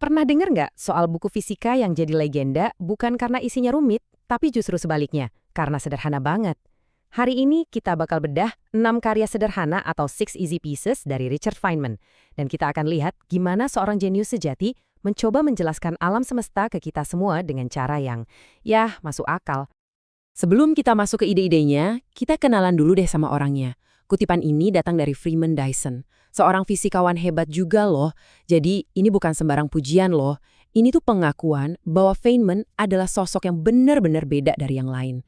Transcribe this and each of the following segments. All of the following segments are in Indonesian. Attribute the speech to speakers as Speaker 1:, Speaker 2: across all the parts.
Speaker 1: Pernah dengar nggak soal buku fisika yang jadi legenda bukan karena isinya rumit, tapi justru sebaliknya, karena sederhana banget? Hari ini kita bakal bedah 6 karya sederhana atau Six Easy Pieces dari Richard Feynman. Dan kita akan lihat gimana seorang jenius sejati mencoba menjelaskan alam semesta ke kita semua dengan cara yang, ya, masuk akal. Sebelum kita masuk ke ide-idenya, kita kenalan dulu deh sama orangnya. Kutipan ini datang dari Freeman Dyson, seorang fisikawan hebat juga loh. Jadi ini bukan sembarang pujian loh. Ini tuh pengakuan bahwa Feynman adalah sosok yang benar-benar beda dari yang lain.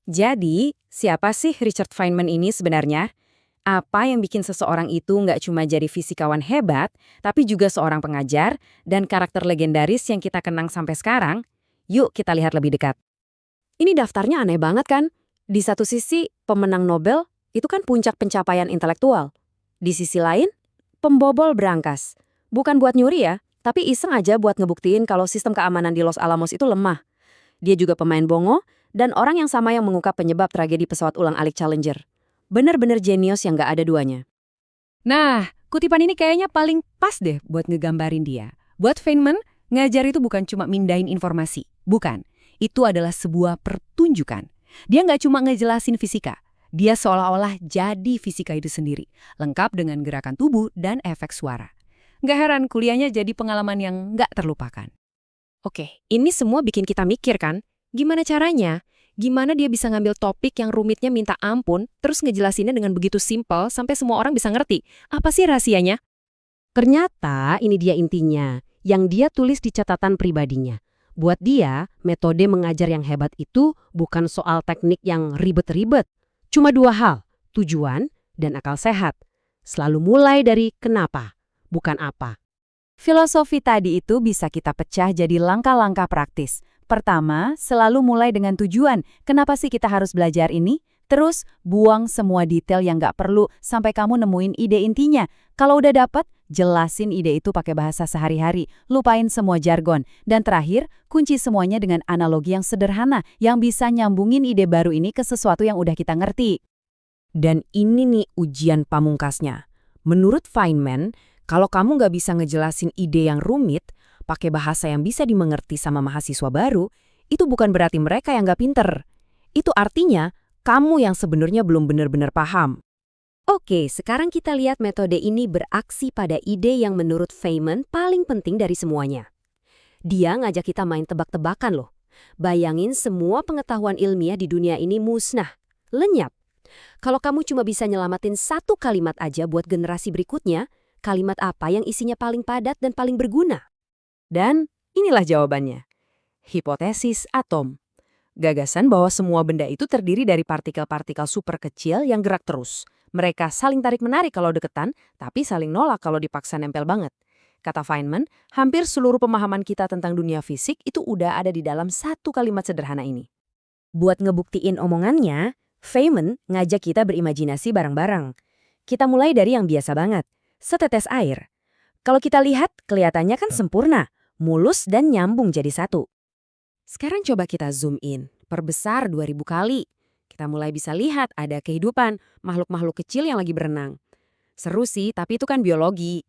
Speaker 1: Jadi, siapa sih Richard Feynman ini sebenarnya? Apa yang bikin seseorang itu nggak cuma jadi fisikawan hebat, tapi juga seorang pengajar dan karakter legendaris yang kita kenang sampai sekarang? Yuk kita lihat lebih dekat. Ini daftarnya aneh banget kan? Di satu sisi, pemenang Nobel itu kan puncak pencapaian intelektual. Di sisi lain, pembobol berangkas. Bukan buat nyuri ya, tapi iseng aja buat ngebuktiin kalau sistem keamanan di Los Alamos itu lemah. Dia juga pemain bongo, dan orang yang sama yang mengungkap penyebab tragedi pesawat ulang-alik Challenger. Bener-bener jenius yang gak ada duanya. Nah, kutipan ini kayaknya paling pas deh buat ngegambarin dia. Buat Feynman, ngajar itu bukan cuma mindahin informasi. Bukan. Itu adalah sebuah pertunjukan. Dia nggak cuma ngejelasin fisika. Dia seolah-olah jadi fisika itu sendiri. Lengkap dengan gerakan tubuh dan efek suara. Nggak heran kuliahnya jadi pengalaman yang nggak terlupakan. Oke, ini semua bikin kita mikir kan? Gimana caranya? Gimana dia bisa ngambil topik yang rumitnya minta ampun, terus ngejelasinnya dengan begitu simpel sampai semua orang bisa ngerti? Apa sih rahasianya? Ternyata ini dia intinya, yang dia tulis di catatan pribadinya. Buat dia, metode mengajar yang hebat itu bukan soal teknik yang ribet-ribet. Cuma dua hal, tujuan dan akal sehat. Selalu mulai dari kenapa, bukan apa. Filosofi tadi itu bisa kita pecah jadi langkah-langkah praktis. Pertama, selalu mulai dengan tujuan. Kenapa sih kita harus belajar ini? Terus, buang semua detail yang nggak perlu sampai kamu nemuin ide intinya. Kalau udah dapet, jelasin ide itu pakai bahasa sehari-hari. Lupain semua jargon. Dan terakhir, kunci semuanya dengan analogi yang sederhana yang bisa nyambungin ide baru ini ke sesuatu yang udah kita ngerti. Dan ini nih ujian pamungkasnya. Menurut Feynman, kalau kamu nggak bisa ngejelasin ide yang rumit, pakai bahasa yang bisa dimengerti sama mahasiswa baru, itu bukan berarti mereka yang nggak pinter. Itu artinya, kamu yang sebenarnya belum benar-benar paham. Oke, sekarang kita lihat metode ini beraksi pada ide yang menurut Feynman paling penting dari semuanya. Dia ngajak kita main tebak-tebakan loh. Bayangin semua pengetahuan ilmiah di dunia ini musnah, lenyap. Kalau kamu cuma bisa nyelamatin satu kalimat aja buat generasi berikutnya, kalimat apa yang isinya paling padat dan paling berguna? Dan inilah jawabannya. Hipotesis atom. Gagasan bahwa semua benda itu terdiri dari partikel-partikel super kecil yang gerak terus. Mereka saling tarik-menarik kalau deketan, tapi saling nolak kalau dipaksa nempel banget. Kata Feynman, hampir seluruh pemahaman kita tentang dunia fisik itu udah ada di dalam satu kalimat sederhana ini. Buat ngebuktiin omongannya, Feynman ngajak kita berimajinasi bareng-bareng. Kita mulai dari yang biasa banget, setetes air. Kalau kita lihat, kelihatannya kan sempurna, mulus dan nyambung jadi satu. Sekarang coba kita zoom in, perbesar 2000 kali. Kita mulai bisa lihat ada kehidupan, makhluk-makhluk kecil yang lagi berenang. Seru sih, tapi itu kan biologi.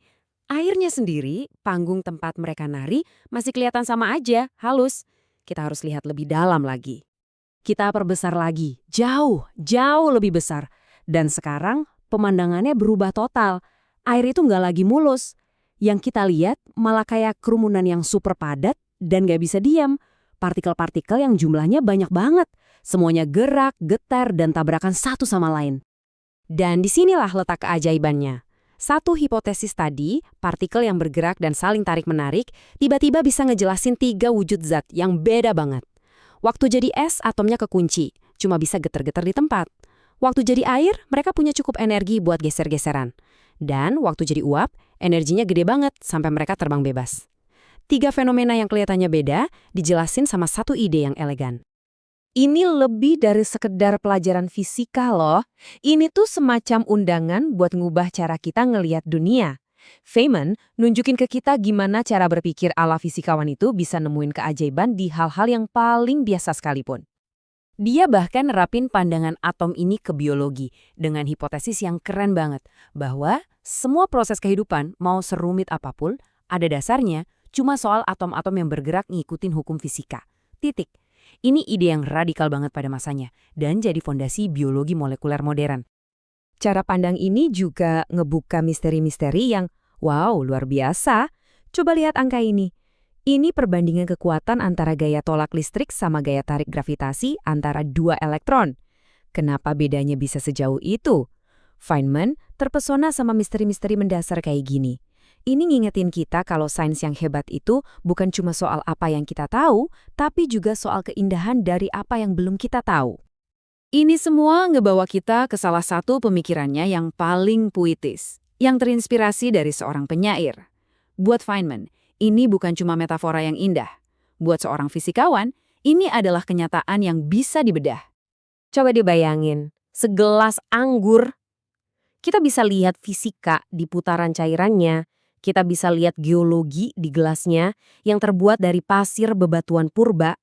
Speaker 1: Airnya sendiri, panggung tempat mereka nari, masih kelihatan sama aja, halus. Kita harus lihat lebih dalam lagi. Kita perbesar lagi, jauh lebih besar. Dan sekarang pemandangannya berubah total. Air itu nggak lagi mulus. Yang kita lihat malah kayak kerumunan yang super padat dan nggak bisa diam. Partikel-partikel yang jumlahnya banyak banget. Semuanya gerak, getar, dan tabrakan satu sama lain. Dan disinilah letak keajaibannya. Satu hipotesis tadi, partikel yang bergerak dan saling tarik-menarik, tiba-tiba bisa ngejelasin 3 wujud zat yang beda banget. Waktu jadi es, atomnya kekunci, cuma bisa getar-getar di tempat. Waktu jadi air, mereka punya cukup energi buat geser-geseran. Dan waktu jadi uap, energinya gede banget sampai mereka terbang bebas. 3 fenomena yang kelihatannya beda, dijelasin sama satu ide yang elegan. Ini lebih dari sekedar pelajaran fisika loh. Ini tuh semacam undangan buat ngubah cara kita ngelihat dunia. Feynman nunjukin ke kita gimana cara berpikir ala fisikawan itu bisa nemuin keajaiban di hal-hal yang paling biasa sekalipun. Dia bahkan nerapin pandangan atom ini ke biologi dengan hipotesis yang keren banget, bahwa semua proses kehidupan, mau serumit apapun, ada dasarnya cuma soal atom-atom yang bergerak ngikutin hukum fisika. Titik. Ini ide yang radikal banget pada masanya, dan jadi fondasi biologi molekuler modern. Cara pandang ini juga ngebuka misteri-misteri yang, wow, luar biasa. Coba lihat angka ini. Ini perbandingan kekuatan antara gaya tolak listrik sama gaya tarik gravitasi antara dua elektron. Kenapa bedanya bisa sejauh itu? Feynman terpesona sama misteri-misteri mendasar kayak gini. Ini ngingetin kita kalau sains yang hebat itu bukan cuma soal apa yang kita tahu, tapi juga soal keindahan dari apa yang belum kita tahu. Ini semua ngebawa kita ke salah satu pemikirannya yang paling puitis, yang terinspirasi dari seorang penyair. Buat Feynman, ini bukan cuma metafora yang indah. Buat seorang fisikawan, ini adalah kenyataan yang bisa dibedah. Coba dibayangin, segelas anggur. Kita bisa lihat fisika di putaran cairannya, kita bisa lihat geologi di gelasnya yang terbuat dari pasir bebatuan purba,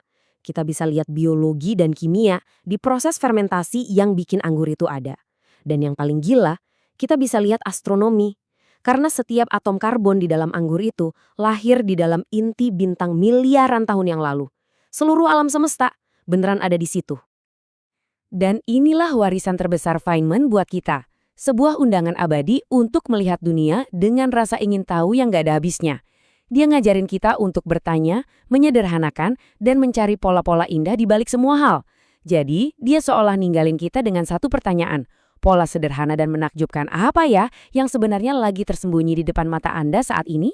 Speaker 1: kita bisa lihat biologi dan kimia di proses fermentasi yang bikin anggur itu ada. Dan yang paling gila, kita bisa lihat astronomi. Karena setiap atom karbon di dalam anggur itu lahir di dalam inti bintang miliaran tahun yang lalu. Seluruh alam semesta beneran ada di situ. Dan inilah warisan terbesar Feynman buat kita. Sebuah undangan abadi untuk melihat dunia dengan rasa ingin tahu yang gak ada habisnya. Dia ngajarin kita untuk bertanya, menyederhanakan, dan mencari pola-pola indah di balik semua hal. Jadi, dia seolah ninggalin kita dengan satu pertanyaan. Pola sederhana dan menakjubkan apa ya yang sebenarnya lagi tersembunyi di depan mata Anda saat ini?